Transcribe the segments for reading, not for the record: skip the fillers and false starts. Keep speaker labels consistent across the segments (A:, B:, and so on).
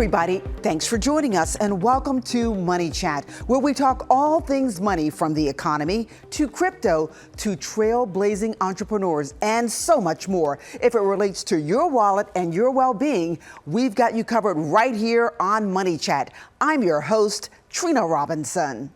A: everybody. Thanks for joining us and welcome to Money Chat, where we talk all things money from the economy to crypto to trailblazing entrepreneurs and so much more. If it relates to your wallet and your well-being, we've got you covered right here on Money Chat. I'm your host, Trina Robinson.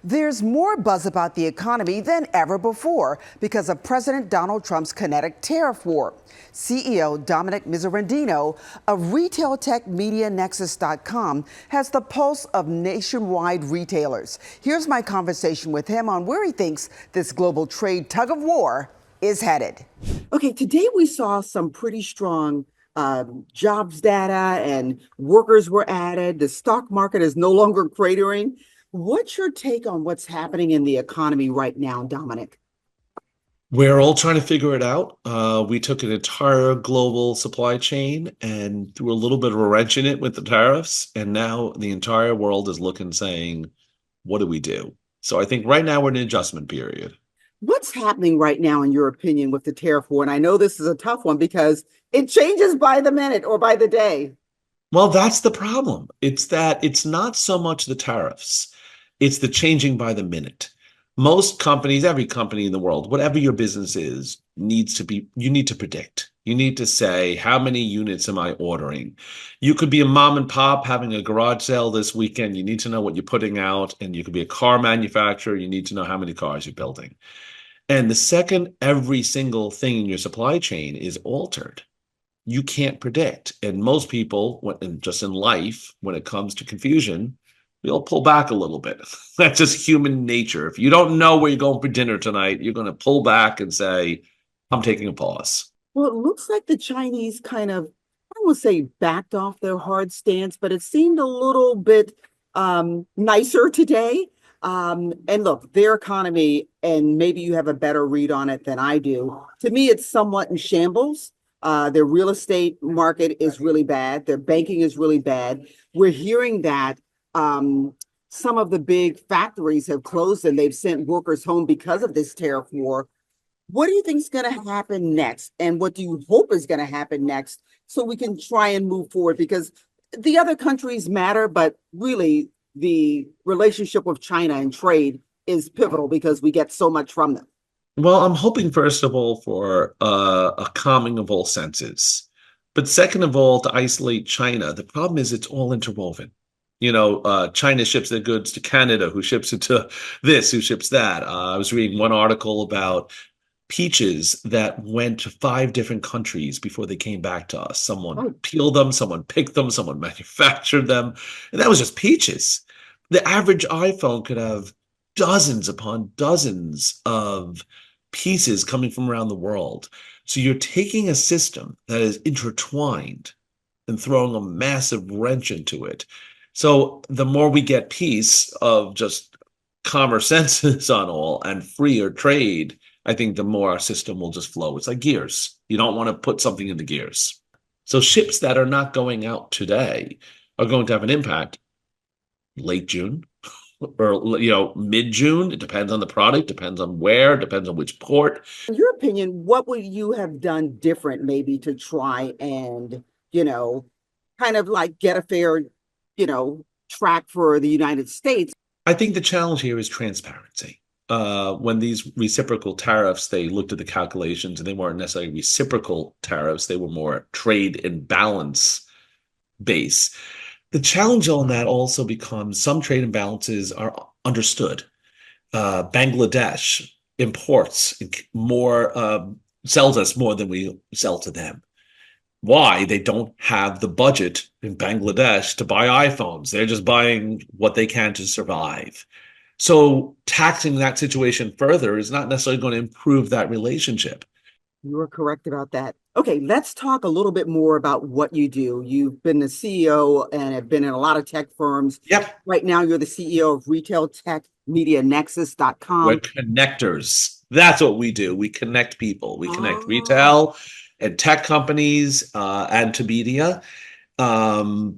A: There's more buzz about the economy than ever before because of President Donald Trump's kinetic tariff war. CEO Dominic Miserandino of retail tech media Nexus.com has the pulse of nationwide retailers. Here's my conversation with him on where he thinks this global trade tug of war is headed. Okay, today we saw some pretty strong jobs data and workers were added. The stock market is no longer cratering. What's your take on what's happening in the economy right now, Dominic?
B: We're all trying to figure it out. We took an entire global supply chain and threw a little bit of a wrench in it with the tariffs. And now the entire world is looking, saying, what do we do? So I think right now we're in an adjustment period.
A: What's happening right now, in your opinion, with the tariff war? And I know this is a tough one because it changes by the minute or by the day.
B: Well, that's the problem. It's that it's not so much the tariffs. It's the changing by the minute. Most companies, every company in the world, whatever your business is, you need to predict. You need to say, how many units am I ordering? You could be a mom and pop having a garage sale this weekend. You need to know what you're putting out. And you could be a car manufacturer. You need to know how many cars you're building. And the second every single thing in your supply chain is altered, you can't predict. And most people, just in life, when it comes to confusion, we'll pull back a little bit. That's just human nature. If you don't know where you're going for dinner tonight, you're going to pull back and say, I'm taking a pause.
A: Well, it looks like the Chinese kind of, I don't want to say backed off their hard stance, but it seemed a little bit nicer today. And look, their economy, and maybe you have a better read on it than I do. To me, it's somewhat in shambles. Their real estate market is really bad. Their banking is really bad. We're hearing that some of the big factories have closed and they've sent workers home because of this tariff war. What do you think is going to happen next? And what do you hope is going to happen next so we can try and move forward? Because the other countries matter, but really the relationship with China and trade is pivotal because we get so much from them.
B: Well, I'm hoping, first of all, for a calming of all senses. But second of all, to isolate China. The problem is it's all interwoven. China ships their goods to Canada, who ships it to this, who ships that. I was reading one article about peaches that went to 5 different countries before they came back to us. Someone peeled them, someone picked them, someone manufactured them. And that was just peaches. The average iPhone could have dozens upon dozens of pieces coming from around the world. So you're taking a system that is intertwined and throwing a massive wrench into it. So the more we get peace of just calmer senses on all and freer trade, I think the more our system will just flow. It's like gears. You don't want to put something into gears. So ships that are not going out today are going to have an impact late June or mid-June. It depends on the product, depends on where, depends on which port.
A: In your opinion, what would you have done different maybe to try and, kind of like get a fair track for the United States?
B: I think the challenge here is transparency. When these reciprocal tariffs, they looked at the calculations and they weren't necessarily reciprocal tariffs. They were more trade and balance base. The challenge on that also becomes some trade imbalances are understood. Bangladesh imports more, sells us more than we sell to them. Why? They don't have the budget in Bangladesh to buy iPhones. They're just buying what they can to survive. So taxing that situation further is not necessarily going to improve that relationship.
A: You are correct about that. Okay, let's talk a little bit more about what you do. You've been the CEO and have been in a lot of tech firms.
B: Yep.
A: Right now, you're the CEO of retail tech media Nexus.com.
B: We're connectors. That's what we do. We connect people. We connect retail and tech companies and to media.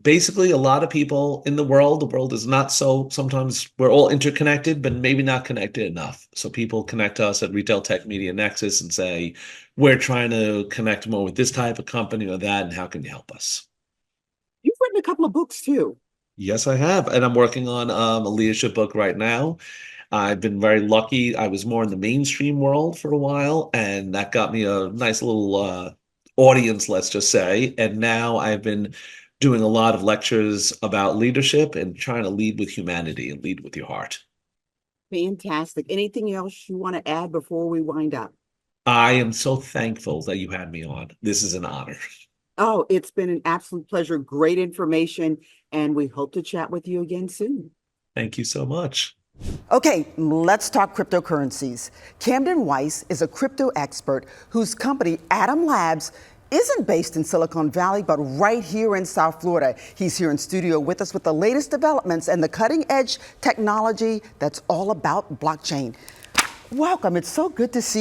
B: Basically, a lot of people in the world is not so, sometimes we're all interconnected, but maybe not connected enough. So people connect to us at Retail Tech Media Nexus and say, we're trying to connect more with this type of company or that, and how can you help us?
A: You've written a couple of books too.
B: Yes, I have. And I'm working on a leadership book right now. I've been very lucky. I was more in the mainstream world for a while, and that got me a nice little audience, let's just say. And now I've been doing a lot of lectures about leadership and trying to lead with humanity and lead with your heart.
A: Fantastic. Anything else you want to add before we wind up?
B: I am so thankful that you had me on. This is an honor.
A: Oh, it's been an absolute pleasure. Great information, and we hope to chat with you again soon.
B: Thank you so much.
A: Okay, let's talk cryptocurrencies. Camden Weiss is a crypto expert whose company, Atom Labs, isn't based in Silicon Valley, but right here in South Florida. He's here in studio with us with the latest developments and the cutting edge technology that's all about blockchain. Welcome. It's so good to see you.